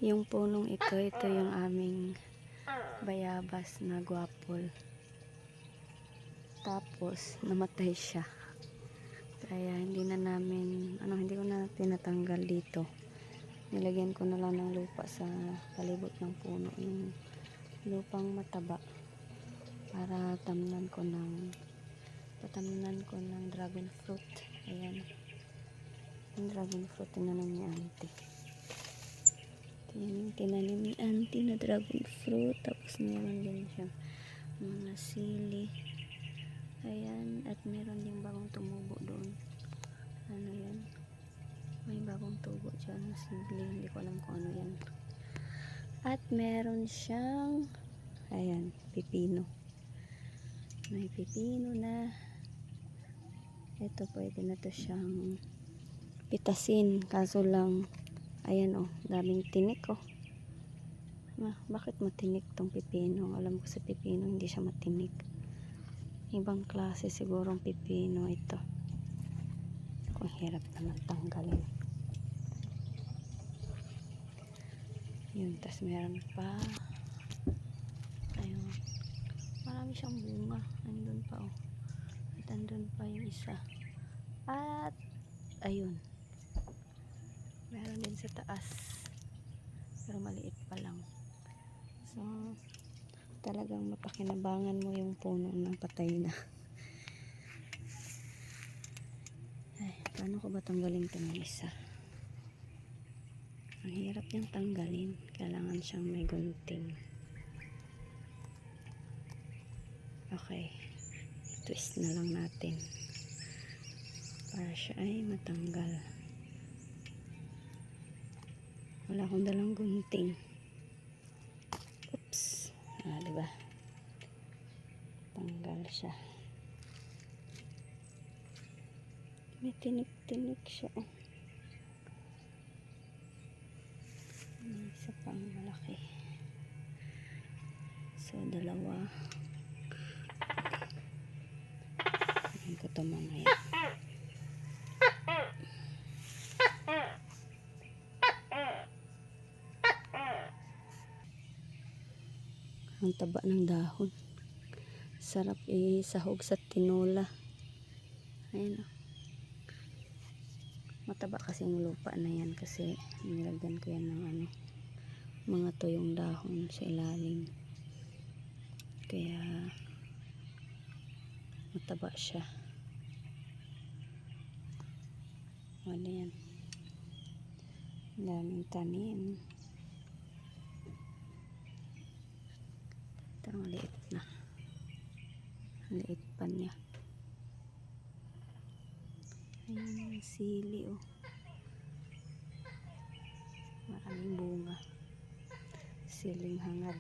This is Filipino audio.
Yung punong ito yung aming bayabas na guwapol. Tapos namatay siya. Kaya hindi ko na tinatanggal dito. Nilagyan ko na lang ng lupa sa palibot ng puno, yung lupang mataba, para patamnan ko ng dragon fruit. Ayan, yung dragon fruit tinanim ni auntie. Tinanim ni auntie na dragon fruit. Tapos meron din siya mga sili. Ayan, at meron din bagong tumubo doon. Ano yan? May bagong tubo dyan na sibling. Hindi ko alam kung ano yan. At meron siyang, ayan, pipino. May pipino na. Ito, pwede na to siyang pitasin. Kaso lang, ayan oh, daming tinik oh. Bakit matinik tong pipino? Alam ko sa pipino hindi siya matinik. Ibang klase sigurong pipino ito. Kung hirap naman tanggalin. Yun, tas meron pa. Ayun. Marami siyang bunga. Andun pa oh. At andun pa yung isa. At ayun. Meron din sa taas. Pero maliit pa lang. So, talagang mapakinabangan mo yung puno na patay na. Ay, paano ko ba tanggalin itong isa? Ang hirap niyang tanggalin. Kailangan siyang may gunting. Okay. I-twist na lang natin. Para siya ay matanggal. Wala akong dalang gunting. Oops. Diba? Tanggal siya. May tinik-tinik siya. Oh. May isa pang malaki. So, dalawa. Ayan ko ito mamaya. Ang taba ng dahon. Sarap sahog sa tinola. Ayan o. Mataba kasi yung lupa na yan kasi nilagyan ko yan ng mga tuyong dahon sa ilalim. Kaya mataba siya. Ano yan? Daming tanim. Ito ang liit na. Liit pa niya. Ayan yung sili oh. Maraming bunga. Siling hangad.